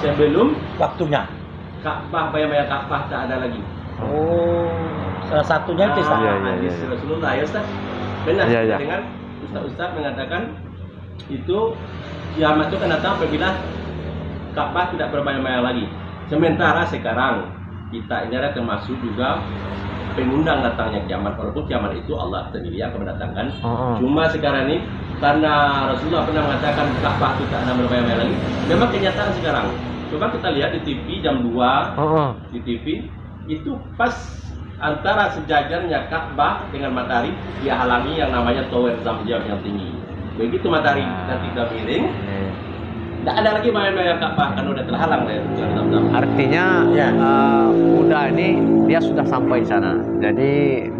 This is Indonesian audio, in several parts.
sebelum waktunya. Ka'bah, bayang-bayang Ka'bah tak ada lagi. Oh, salah satunya itu Ustaz. Iya, iya, Hadis iya. Rasulullah ya Ustaz. Benar Iya, kita iya. dengar Ustaz mengatakan itu kiamat itu akan datang apabila Ka'bah tidak berbayang-bayang lagi. Sementara sekarang kita ini adalah termasuk juga pengundang datangnya kiamat, walaupun kiamat itu Allah sendiri akan mendatangkan. Cuma sekarang ini karena Rasulullah pernah mengatakan Ka'bah itu tak ada berbayang-bayang lagi. Memang kenyataan sekarang. Coba kita lihat di TV jam 2 di TV itu pas antara sejajarnya Ka'bah dengan matahari dia halangi yang namanya tower Zamzam yang tinggi. Begitu matahari nanti sudah miring, tidak ada lagi bayang-bayang Ka'bah karena udah terhalang dari tower Zamzam. Artinya Ya. kuda ini dia sudah sampai sana, jadi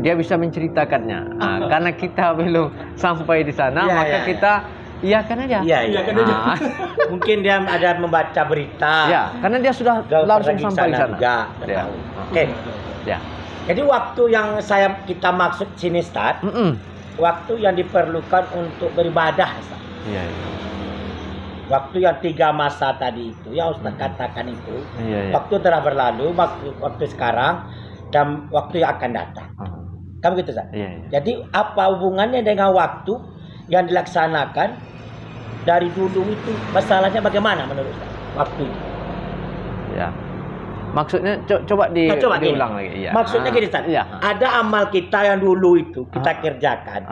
dia bisa menceritakannya. Karena kita belum sampai di sana, Ya, maka ya, kita iyakan aja. Iya, iya. Iyakan aja. Mungkin dia ada membaca berita. Ya, karena dia sudah Udah langsung pergi sampai di sana. juga. Ya. Oke. Ya. Jadi waktu yang kita maksud sini Ustaz, waktu yang diperlukan untuk beribadah Ustaz. Iya, iya. Waktu yang 3 masa tadi itu, ya Ustaz katakan itu. Iya, iya. Waktu telah berlalu, waktu sekarang dan waktu yang akan datang. Kan begitu Ustaz? Iya, iya. Jadi apa hubungannya dengan waktu yang dilaksanakan dari dulu itu? Masalahnya bagaimana menurut Ustaz? Waktu itu. Ya. Maksudnya coba Coba gini. diulang lagi. Iya. Maksudnya gini Ustaz. Iya. Ada amal kita yang dulu itu kita kerjakan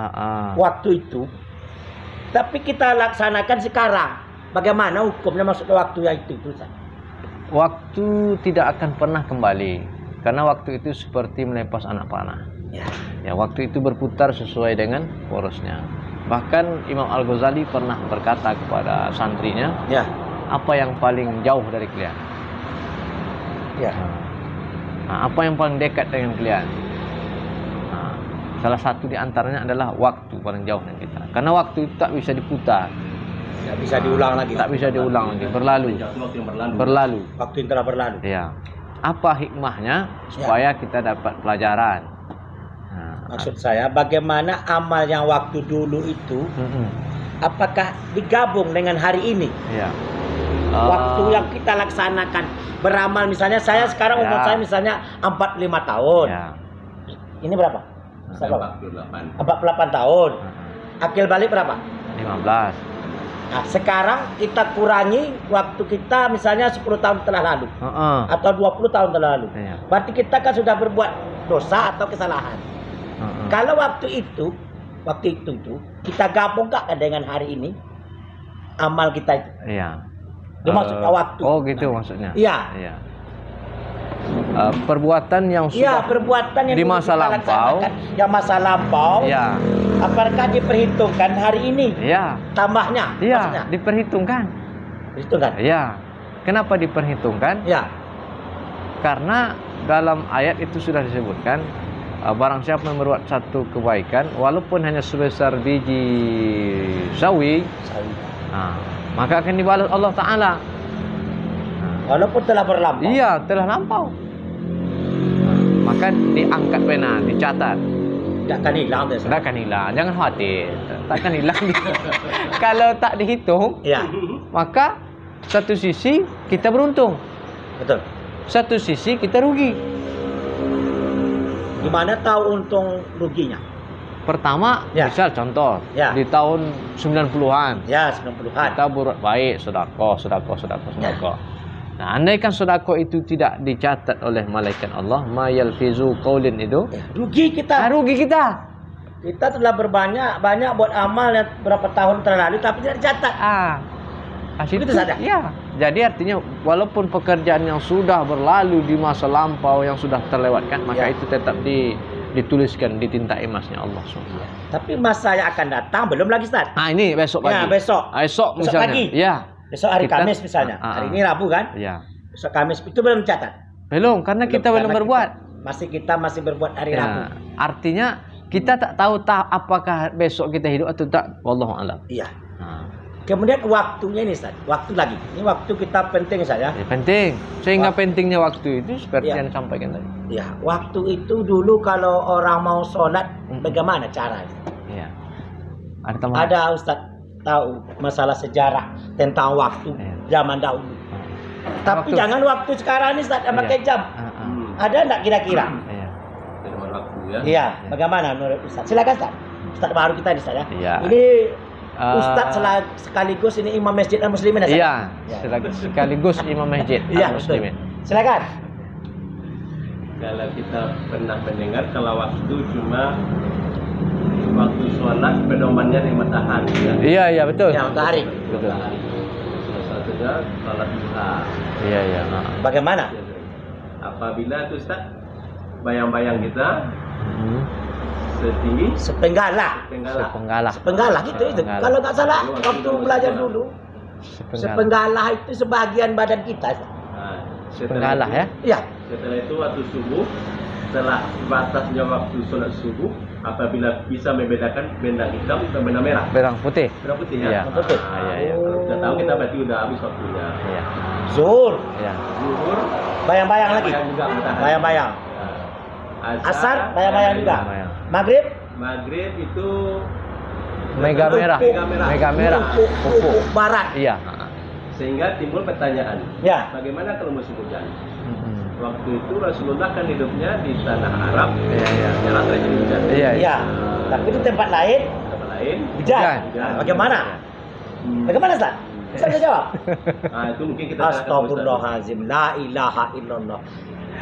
waktu itu, tapi kita laksanakan sekarang. Bagaimana hukumnya maksudnya waktu yang itu Ustaz? Waktu tidak akan pernah kembali, karena waktu itu seperti melepas anak panah. Ya. Ya, waktu itu berputar sesuai dengan porosnya. Bahkan Imam Al-Ghazali pernah berkata kepada santrinya, Ya. apa yang paling jauh dari kalian? Ya. Nah, apa yang paling dekat dengan kalian? Nah, salah satu di antaranya adalah waktu paling jauh dengan kita. Karena waktu itu tak bisa diputar, Tidak bisa diulang lagi. tak bisa diulang lagi, berlalu. Waktu yang berlalu. Berlalu. Waktu yang telah berlalu. Ya. Apa hikmahnya supaya kita dapat pelajaran? Nah, Maksud saya bagaimana amal yang waktu dulu itu apakah digabung dengan hari ini? ya. Waktu yang kita laksanakan beramal, misalnya saya sekarang umur saya misalnya 45 tahun. Ya. Ini berapa? Ustaz berapa? 48. 48 tahun. Akil balik berapa? 15. Nah, sekarang kita kurangi waktu kita misalnya 10 tahun telah lalu atau 20 tahun telah lalu. Iya. Berarti kita kan sudah berbuat dosa atau kesalahan. Kalau waktu itu kita gabungkan dengan hari ini amal kita itu. Iya. Itu maksudnya waktu. Oh, gitu maksudnya. Iya. Iya. Perbuatan yang Iya, sudah perbuatan yang di dulu masa kita lampau. laksanakan, yang masa lampau. Iya. Apakah diperhitungkan hari ini? Iya. Tambahnya. Iya, Maksudnya. diperhitungkan. Perhitungkan. Iya. Kenapa diperhitungkan? Iya. Karena dalam ayat itu sudah disebutkan, barang siapa yang berbuat satu kebaikan walaupun hanya sebesar biji sawi, maka akan dibalas Allah Ta'ala. Walaupun telah berlampau. Iya, telah lampau. Maka diangkat pena, dicatat. Tidak akan hilang. Tidak akan hilang, jangan khawatir. Tak akan hilang. Kalau tak dihitung, Iya. maka satu sisi kita beruntung, Betul. satu sisi kita rugi. Gimana tahu untung ruginya? Pertama, Ya. misal contoh, Ya. di tahun 90-an, Ya, 90-an. kita berbuat baik, sedekah. Nah, andaikan sedekah itu tidak dicatat oleh malaikat Allah, ma yalfizu qaulin itu, Ya, rugi kita. rugi kita. Kita telah banyak buat amal yang berapa tahun terlalu tapi tidak dicatat. Itu saja. Ya. Jadi artinya walaupun pekerjaan yang sudah berlalu di masa lampau yang sudah terlewatkan, maka Ya. itu tetap dituliskan di tinta emasnya Allah SWT. Tapi masa yang akan datang belum lagi Ustaz. Ini besok pagi. Ya, besok. Esok Besok misalnya. pagi. Ya. Besok hari Kita- Kamis misalnya. Hari ini Rabu kan? Ya. Besok Kamis itu belum dicatat. Belum, karena kita belum Karena berbuat. Kita masih berbuat hari Rabu. Ya. Artinya kita tak tahu apakah besok kita hidup atau tak. Wallahu a'lam. Iya. Nah, Kemudian waktunya ini Ustaz. Waktu lagi. Ini waktu kita penting saja. ya, penting. Sehingga pentingnya waktu itu seperti Ya. yang disampaikan tadi. Ya, waktu itu dulu kalau orang mau sholat bagaimana caranya? Iya. Ada tambahan? Ada Ustaz tahu masalah sejarah tentang waktu Ya. zaman dahulu. Tapi Waktu. jangan waktu sekarang ini Ustaz, Iya. pakai jam. Ada enggak kira-kira? Iya. Dengan waktu ya. Iya, bagaimana menurut Ustaz? Silakan Ustaz. Ustaz baru kita ini Ustaz ya. Iya. Ini Ustaz sekaligus ini imam masjid muslimin ya Ustaz? Iya, Iya. sekaligus imam masjid Iya, betul. muslimin. Silakan. Kalau kita pernah mendengar kalau waktu cuma waktu sholat pedomannya di matahari ya. Iya, iya betul. Ya, matahari. Betul. Matahari. Salah satunya sholat duha. Iya, iya. Bagaimana? Apabila itu Ustaz bayang-bayang kita Hmm. setinggi Sepenggalah. tenggala. Sepenggalah. Sepenggalah gitu itu. Sepenggalah. Kalau nggak salah waktu belajar dulu, sepenggalah itu sebagian badan kita. Nah, Sepenggalah ya. Iya. Setelah itu waktu subuh, setelah batasnya waktu sholat subuh, apabila bisa membedakan benda hitam dan benda merah. Berang putih. Merah putih Iya. ya. Putih. Iya, iya. Kalau sudah tahu kita berarti udah habis waktunya. Iya. Zuhur. Iya. Zuhur, Bayang-bayang lagi. bayang juga matahari. Bayang-bayang. Nah, Asar, bayang-bayang juga. Bayang. Maghrib. Maghrib itu Mega merah. Mega merah. Mega merah. Ufuk barat. Iya. Sehingga timbul pertanyaan, Ya. bagaimana kalau musim hujan? Mm-mm. Waktu itu Rasulullah kan hidupnya di tanah Arab, Iya, iya. jarang terjadi hujan. Iya, iya. Iya. Tapi di tempat lain Tempat lain, hujan. Hujan. Nah, bagaimana? Bagaimana Ustaz? Bisa Anda jawab? Nah, itu mungkin kita tanyakan ke Ustaz. Astagfirullahaladzim. La ilaha illallah.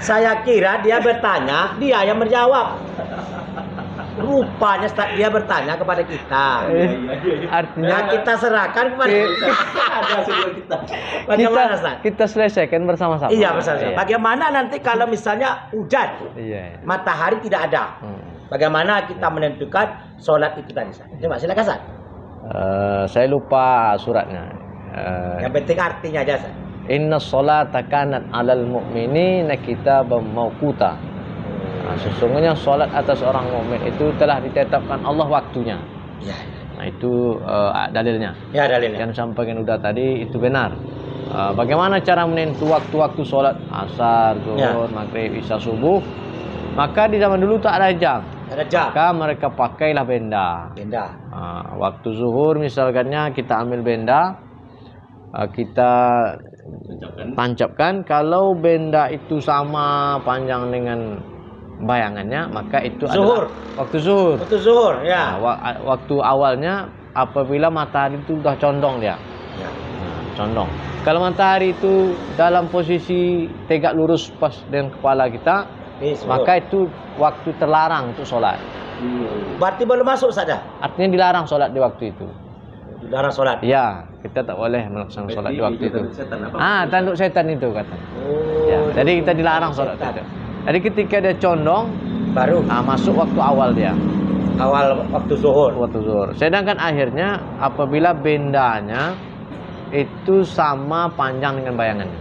Saya kira dia bertanya, dia yang menjawab. Rupanya Ustaz, dia bertanya kepada kita. Iya, iya, iya. Artinya Nah, kita serahkan kepada Ada sebelum kita. Bagaimana Ustaz? kita selesaikan bersama-sama. Iya, bersama. Iya. Bagaimana nanti kalau misalnya hujan, Iya. matahari tidak ada? Hmm. Bagaimana kita menentukan sholat itu tadi Ustaz? Coba silakan Ustaz. Saya lupa suratnya. Yang penting artinya aja Ustaz. Inna sholata kanat alal mu'minina kitaban mawquta. Nah, sesungguhnya sholat atas orang mukmin itu telah ditetapkan Allah waktunya. Iya. Nah, itu dalilnya. Ya dalilnya. Yang sampaikan udah tadi itu benar. Bagaimana cara menentu waktu-waktu sholat asar, zuhur, maghrib, isya, subuh? Maka di zaman dulu tak ada jam. Ada jam. Maka mereka pakailah benda. Benda. Waktu zuhur misalkannya kita ambil benda, kita tancapkan. Kalau benda itu sama panjang dengan bayangannya, maka itu Zuhur. adalah waktu zuhur. Waktu zuhur, ya. Waktu awalnya apabila matahari itu sudah condong dia. Ya. Condong. Kalau matahari itu dalam posisi tegak lurus pas dengan kepala kita, Zuhur. maka itu waktu terlarang untuk sholat. Berarti belum masuk saja. Artinya dilarang sholat di waktu itu. Dilarang sholat. Ya, kita tak boleh melaksanakan sholat di waktu itu. Setan apa? Tanduk setan itu kata. Oh. Ya, jadi kita dilarang sholat itu. Jadi ketika dia condong, Baru masuk waktu awal dia, awal waktu zuhur. waktu zuhur. Sedangkan akhirnya apabila bendanya itu sama panjang dengan bayangannya,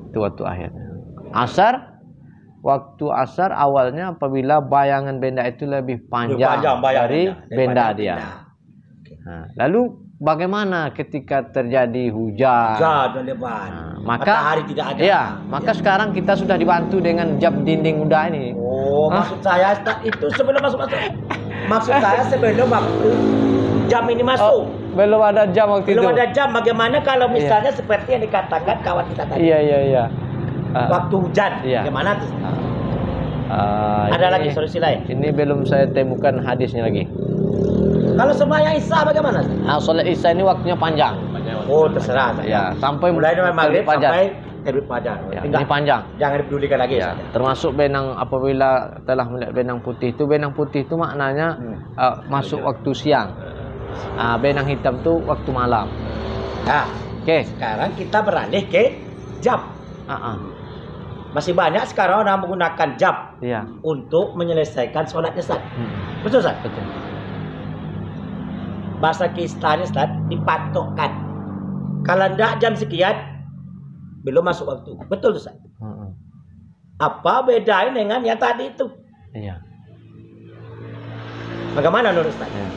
itu waktu akhirnya. Asar, waktu asar awalnya apabila bayangan benda itu lebih panjang, dari benda dia. Nah, lalu bagaimana ketika terjadi hujan? Hujan lebat. Maka matahari tidak ada. Iya, maka sekarang kita sudah dibantu dengan jam dinding udah ini. Oh, maksud saya Ustaz, itu sebelum masuk. Maksud saya sebelum waktu jam ini masuk. Belum ada jam waktu Belum itu. ada jam. Bagaimana kalau misalnya seperti yang dikatakan kawan kita tadi? Iya. Waktu hujan. Iya. Bagaimana tuh? Ada lagi solusi lain? Ini belum saya temukan hadisnya lagi. Kalau sembahyang Isya bagaimana? Sholat Isya ini waktunya panjang. Oh, terserah. Ya, sampai mulai dari maghrib fajar. sampai terbit fajar. Ya, Tinggal ini panjang. jangan dipedulikan lagi. Ya, Ustaz. termasuk benang apabila telah melihat benang putih itu maknanya masuk waktu siang. Benang hitam itu waktu malam. Nah, Oke. sekarang kita beralih ke jam. Masih banyak sekarang orang menggunakan jam Iya. untuk menyelesaikan sholatnya Ustaz. Betul Ustaz? Betul. Bahasa istilahnya Ustaz dipatokkan. Kalau tidak jam sekian belum masuk waktu. Betul Ustaz? Apa bedanya dengan yang tadi itu? Iya. Bagaimana menurut Ustaz? Ya.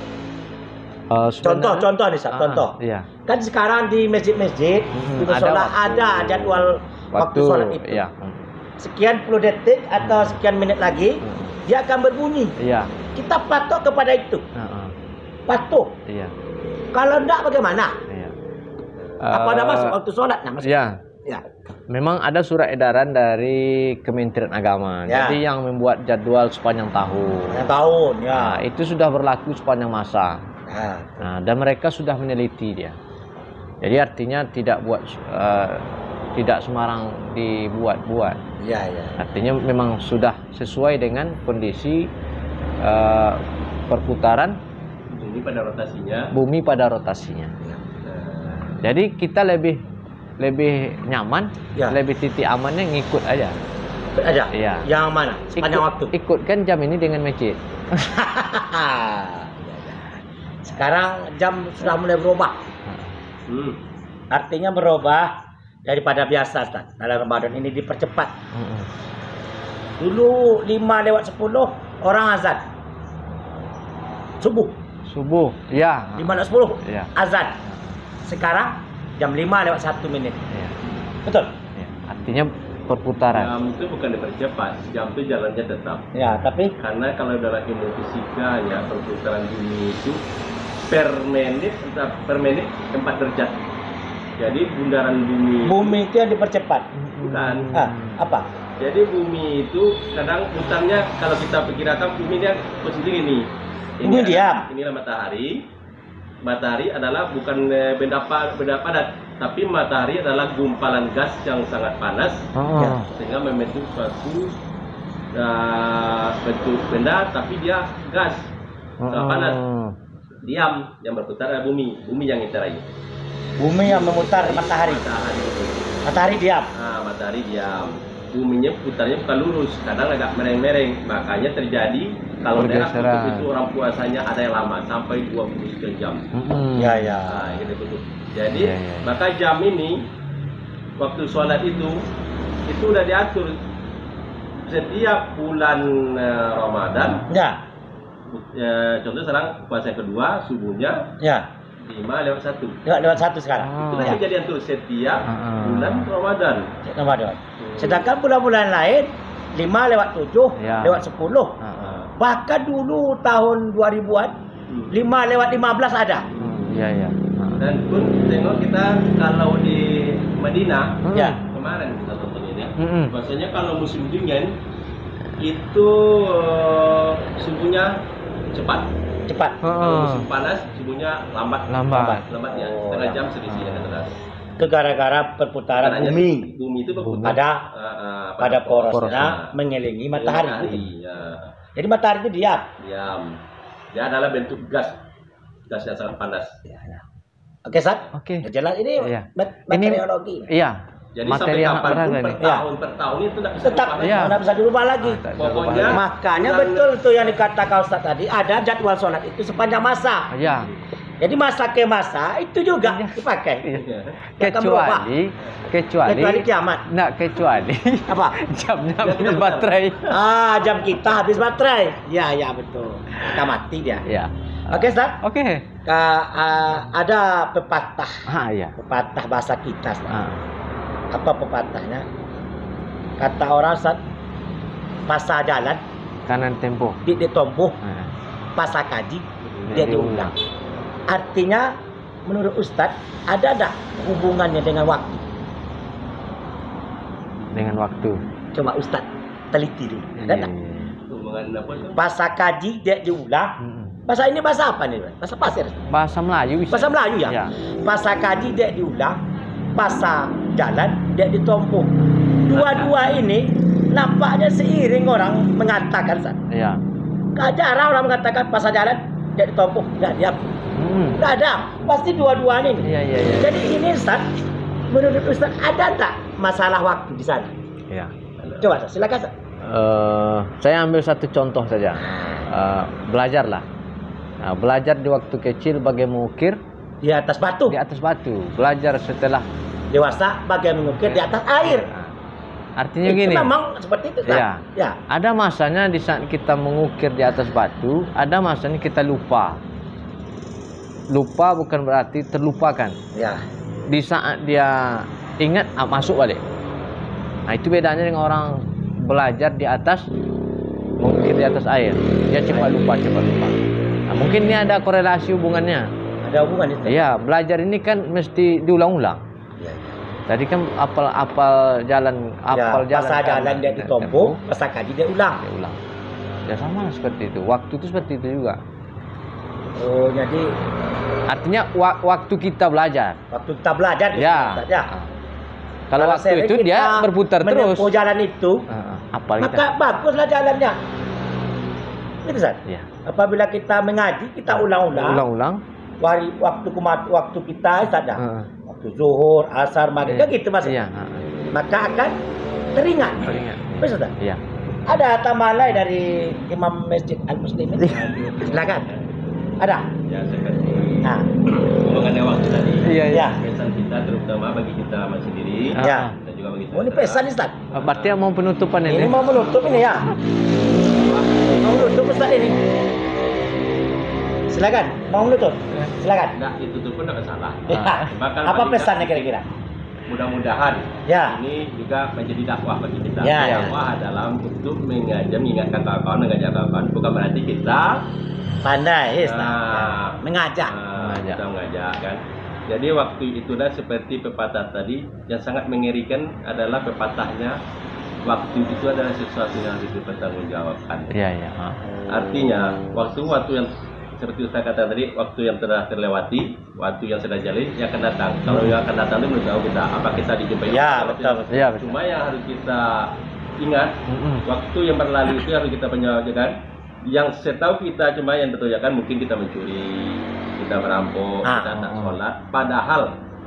Contoh nih Ustaz, contoh. Iya. Kan sekarang di masjid-masjid di musola ada jadwal waktu sholat itu. Iya. Sekian puluh detik atau sekian menit lagi dia akan berbunyi. Iya. Kita patok kepada itu. Patuh. Iya. Kalau enggak bagaimana? Iya. Apa ada masuk waktu sholat? Nah, masuk. Ya, Ya. memang ada surat edaran dari Kementerian Agama. Ya. Jadi yang membuat jadwal sepanjang tahun. Yang tahun, ya. Nah, itu sudah berlaku sepanjang masa. Nah, Nah, dan mereka sudah meneliti dia. Jadi artinya tidak sembarang dibuat-buat. iya, iya. Artinya memang sudah sesuai dengan kondisi perputaran Ini pada rotasinya. bumi pada rotasinya. Jadi kita lebih nyaman, Ya. lebih titik amannya ngikut aja. Ada. Iya. Yang mana? Sepanjang waktu. Ikutkan jam ini dengan masjid. Sekarang jam sudah mulai berubah. Hmm. Artinya berubah daripada biasa, Ustaz. Dalam Ramadan ini dipercepat. Dulu 5:10 orang azan. Subuh. Subuh, ya. 5:10 Ya. azan. Sekarang jam 5:01. Ya. Betul? Ya. Artinya perputaran. Jam itu bukan dipercepat, jam itu jalannya tetap. Ya, tapi Karena kalau dalam ilmu fisika ya perputaran bumi itu per menit 4 derajat. Jadi bundaran bumi itu yang dipercepat. bukan. Ah, apa? Jadi bumi itu kadang putarnya kalau kita perkirakan bumi dia posisi gini. Bumi diam. Inilah matahari. Matahari adalah bukan benda padat, tapi matahari adalah gumpalan gas yang sangat panas Ya. sehingga membentuk suatu bentuk benda, tapi dia gas sangat panas. Diam yang berputar adalah bumi yang ngiterai. Bumi yang memutar matahari. Matahari diam. Nah, matahari diam. Buminya putarnya bukan lurus, kadang agak mereng-mereng. Makanya terjadi kalau daerah Pergeseran. kutub itu orang puasanya ada yang lama sampai 23 jam. Ya, ya. Nah, ini kutub. Jadi Ya, ya. maka jam ini waktu sholat itu udah diatur setiap bulan Ramadan. Ya, Contoh sekarang puasa yang kedua subuhnya ya. 5:01. Lewat 1 sekarang. Itulah Ya. kejadian tuh setiap bulan Ramadan. Ramadan. Sedangkan bulan-bulan lain 5:07, Ya. lewat 10. Bahkan dulu tahun 2000-an 5:15 ada. Ya, ya. Dan pun tengok kita kalau di Madinah Ya. kemarin kita tontonin ya. Mm-mm. Bahwasanya kalau musim dingin itu subuhnya cepat. Cepat. Kalau musim panas subuhnya lambat. Lambat. Lambat ya, Oh, setengah jam selisihnya kata. Itu gara-gara perputaran Karena bumi Bumi itu berputar pada porosnya porosnya. mengelilingi matahari. Ya. Jadi matahari itu diam. Diam. Dia adalah bentuk gas yang sangat panas. Oke, Sat? Oke. Jelas ini Iya. materiologi. Iya. Jadi Materi sampai yang kapanpun berada per nih. tahun itu tidak bisa Tetap berubah. Iya. nggak bisa dirubah lagi. Pokoknya Makanya bulan- betul tuh yang dikatakan Ustaz tadi, ada jadwal sholat itu sepanjang masa. Ya. Jadi masa ke masa itu juga dipakai. Iya. Akan berubah. Kecuali kiamat. Enggak kecuali Apa? jamnya habis baterai. Jam kita habis baterai. Ya, ya betul. Kita mati dia. Ya. Oke, Ustaz. Oke. Ada pepatah. Ya. Pepatah bahasa kita, Ustaz. Ah. Apa pepatahnya? Kata orang, Ustaz, pasar jalan Kanan tempo. ditompuh, Ah. pasar kaji dia diulang. Artinya menurut Ustadz ada tak hubungannya dengan waktu? Dengan waktu. Coba Ustadz teliti dulu. Ada tak? hubungan apa tuh? Pasar kaji dia diulang. Bahasa ini bahasa apa nih? Bahasa pasir. Bahasa Melayu bisa. Bahasa Melayu ya? Ya. Pasar kaji dia diulang, pasar jalan dia ditompuh. Dua-dua ini nampaknya seiring orang mengatakan, Ustaz. Ya. Jarang orang mengatakan pasar jalan dia ditompuh. Nggak diam. Nggak ada. Pasti dua-duanya ini. Iya, iya, iya. Jadi ini Ustaz, menurut Ustaz ada tak masalah waktu di sana? Ya. Coba Ustaz, silakan Ustaz. Saya ambil satu contoh saja. Belajarlah. Nah, belajar di waktu kecil bagaimana mengukir Di atas batu. di atas batu. Belajar setelah Dewasa bagaimana mengukir di atas air. Nah, artinya Itu gini. memang seperti itu Ustaz. Ya. Ya. Ada masanya di saat kita mengukir di atas batu, ada masanya kita lupa. Lupa bukan berarti terlupakan. Ya. Di saat dia ingat, masuk balik. Nah, itu bedanya dengan orang belajar di atas, mengukir di atas air. Dia cepat lupa, cepat lupa. Nah, mungkin ini ada korelasi hubungannya. Ada hubungan itu. Iya, belajar ini kan mesti diulang-ulang. Ya. Tadi kan apal jalan, apal jalan. Pasal jalan dia ditumpuk, pasal kaji dia ulang. Dia ulang. Ya sama seperti itu. Waktu itu seperti itu juga. Oh, jadi Artinya waktu kita belajar. waktu kita belajar Ya. Ustaz, ya. Kalau waktu sering itu dia kita berputar terus. menempuh jalan itu, Apal maka kita. baguslah jalannya. Itu Ustaz. Ya. Apabila kita mengaji, kita ulang-ulang. Ulang-ulang. Waktu kita Ustaz, ya. Waktu zuhur, asar, maghrib, kan gitu maksudnya. Iya. Maka akan teringat. Teringat. Betul Ustaz? Iya. Ada tambahan lain dari Imam Masjid Al-Muslimin? Silakan. Ada? Ya seperti Nah, mengenai waktu tadi. Iya, ya. Pesan kita terutama bagi kita sendiri Ya. dan juga bagi Oh, ini pesan Ustaz. Berarti mau penutupan ini. Ini mau menutup ini ya. Mau menutup Ustaz ini. Silakan, mau menutup. Silakan. Nah, ditutup pun tidak salah. Ya. Bakal Apa bagi pesannya kita, kira-kira? Mudah-mudahan Ya. ini juga menjadi dakwah bagi kita. Ya, Dakwah adalah untuk mengingatkan kawan-kawan, mengajak kawan-kawan. Bukan berarti kita Pandai, Ustaz. Nah, Mengajak. kita mengajak kan. Jadi waktu itulah seperti pepatah tadi yang sangat mengerikan adalah pepatahnya waktu itu adalah sesuatu yang harus dipertanggungjawabkan. Iya, iya. Artinya waktu yang seperti Ustaz kata tadi, waktu yang telah terlewati, waktu yang sudah jalin, yang akan datang. Kalau yang akan datang itu belum tahu kita apa kita dijumpai. Ya, betul. Iya, betul. Cuma yang harus kita ingat, waktu yang berlalu itu harus kita penjajakan. Yang setahu kita cuma yang tertoyakan mungkin kita mencuri, kita merampok, kita tak sholat. Padahal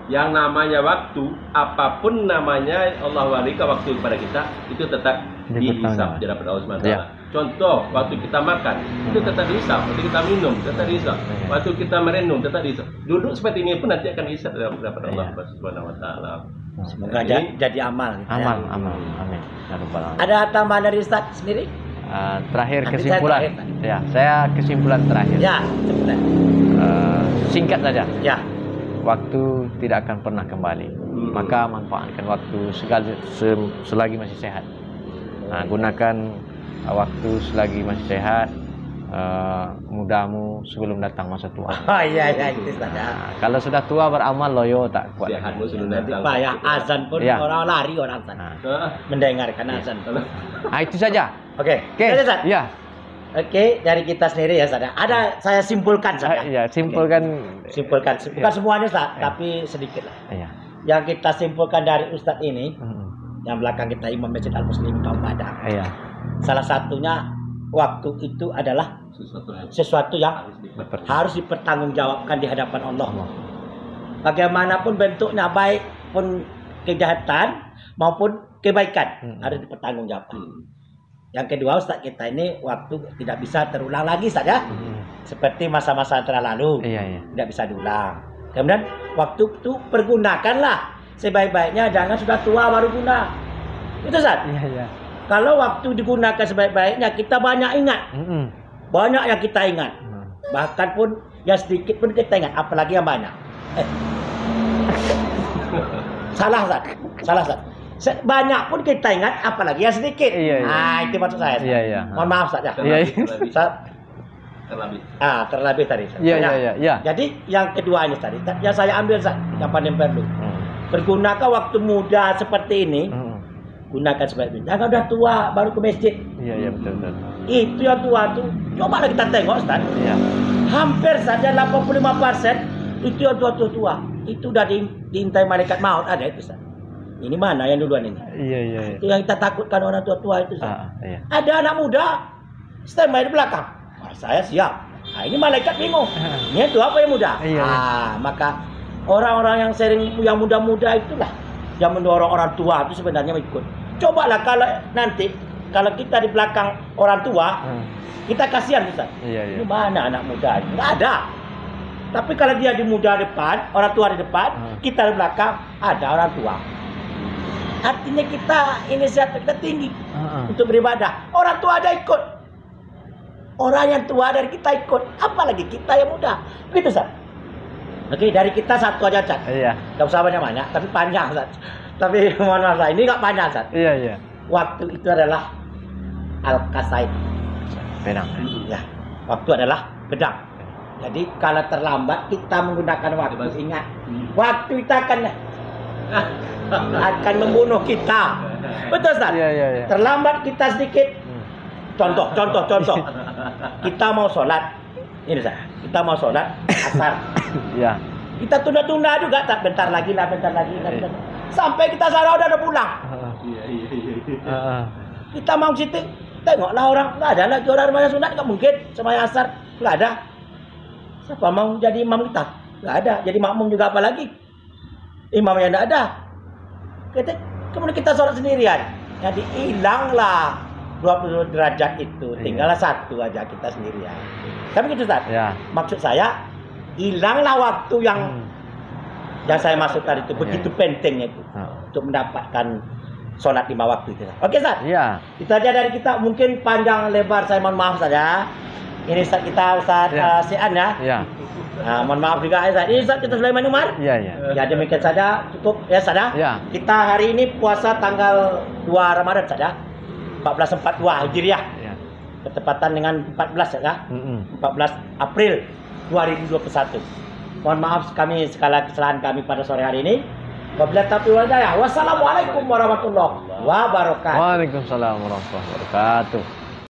yang namanya waktu, apapun namanya Allah berikan waktu kepada kita, itu tetap dihisap di hadapan Allah SWT. Ya. Contoh, waktu kita makan, itu tetap dihisap. Waktu kita minum, tetap dihisap. Waktu kita merenung, tetap dihisap. Duduk seperti ini pun nanti akan dihisap di hadapan Allah SWT. Semoga Jadi, jadi amal. gitu ya. Amal. Amin. Ya Rabbal Alamin. Ada tambahan dari Ustaz sendiri? Terakhir Nanti kesimpulan. saya terakhir. Ya, saya kesimpulan terakhir. Ya, cepat. Singkat saja. Ya. Waktu tidak akan pernah kembali. Maka manfaatkan waktu selagi masih sehat. Nah, gunakan waktu selagi masih sehat. Mudamu sebelum datang masa tua. Oh iya itu Ustaz. Nah, kalau sudah tua beramal loyo tak kuat. sehatmu sebelum Nanti datang. payah azan pun Ya. orang lari orang sana. Nah, Mendengarkan azan. itu saja. Oke. Oke. Sudah, Ustaz? Ya. Oke, dari kita sendiri ya, Ustaz. Ada saya simpulkan saja. Ya, simpulkan. Simpulkan. Bukan semuanya, Ustaz, tapi sedikit lah. Ya. Yang kita simpulkan dari Ustaz ini, yang belakang kita Imam Masjid Al-Muslimin Kaum Padang. Iya. Salah satunya waktu itu adalah sesuatu yang harus dipertanggungjawabkan di hadapan Allah. Bagaimanapun bentuknya, baik pun kejahatan maupun kebaikan harus dipertanggungjawabkan. Yang kedua, Ustaz, kita ini waktu tidak bisa terulang lagi saja. Seperti masa-masa terlalu. Iya. Tidak bisa diulang. Kemudian waktu itu pergunakanlah sebaik-baiknya, jangan sudah tua baru guna. Itu Ustaz. Iya. Kalau waktu digunakan sebaik-baiknya, kita banyak ingat. Banyak yang kita ingat. Bahkan pun yang sedikit pun kita ingat, apalagi yang banyak. Salah Ustaz. Banyak pun kita ingat, apalagi yang sedikit. Iya. Nah, itu maksud saya. Ustaz. Iya. Mohon maaf Ustaz ya. Ustaz. Terlebih tadi. Ustaz. Iya. Jadi yang kedua ini tadi, yang saya ambil Ustaz, yang paling perlu. Pergunakan waktu muda seperti ini. Gunakan sebaik-baiknya. Jangan udah tua baru ke masjid. Iya, betul. Itu yang tua tuh. Coba kita tengok Ustaz. Iya. Hampir saja 85% itu yang tua-tua. Itu udah diintai malaikat maut, ada itu Ustaz. Ini mana yang duluan ini? Iya. Itu yang kita takutkan orang tua-tua itu Ustaz. Iya. Ada anak muda standby di belakang. Saya siap. Nah, ini malaikat bingung. Ini tua apa yang muda? Iya. Maka orang-orang yang sering yang muda-muda itulah yang mendorong orang tua itu sebenarnya ikut. Cobalah kalau kita di belakang orang tua, kita kasihan Ustaz. Iya. Ini mana anak muda? Enggak ada. Tapi kalau dia di muda depan, orang tua di depan, kita di belakang, ada orang tua. Artinya kita inisiatif kita tinggi untuk beribadah. Orang tua ada ikut. Orang yang tua dari kita ikut. Apalagi kita yang muda. Begitu Ustaz. Oke, dari kita satu aja Ustaz. Iya. Tidak usah banyak-banyak, tapi panjang Ustaz. Tapi mohon maaf, ini nggak panjang Ustaz. Iya. Waktu itu adalah Al-Qasaid. Pedang. Ya, waktu adalah pedang. Jadi kalau terlambat kita menggunakan waktu, ingat waktu kita akan membunuh kita. Betul Ustaz? Iya, iya, iya. Terlambat kita sedikit. Contoh. Kita mau sholat. Ini Ustaz. Kita mau sholat asar. Iya. Kita tunda-tunda juga, tak bentar lagi lah. Sampai kita sadar udah pulang. Kita mau situ, tengoklah orang, nggak ada lagi orang sembahyang sunat, nggak mungkin sembahyang asar, nggak ada. Siapa mau jadi imam kita? Nggak ada. Jadi makmum juga apa lagi? Imamnya nggak ada. Kemudian kita sholat sendirian. Jadi hilanglah 20 derajat itu, tinggallah satu aja kita sendirian. Tapi gitu Ustaz. Ya. Maksud saya, hilanglah waktu yang saya maksud tadi itu, begitu pentingnya itu untuk mendapatkan sholat 5 waktu itu. Oke Ustaz? Iya. Itu aja dari kita, mungkin panjang lebar saya mohon maaf saja. Ini Ustaz kita, Ustaz Sian ya. Iya. Nah, mohon maaf juga ya Ustaz. Ini Ustaz kita Sulaiman Umar. Iya, iya. Ya demikian saja, cukup ya Ustaz ya. Ya. Kita hari ini puasa tanggal 2 Ramadan saja. 1442 Hijriah. Iya. Bertepatan dengan 14 ya. Mm-mm. 14 April 2021. Mohon maaf kami segala kesalahan kami pada sore hari ini. Wabillahi taufiq wal hidayah. Wassalamualaikum warahmatullahi wabarakatuh. Waalaikumsalam warahmatullahi wabarakatuh.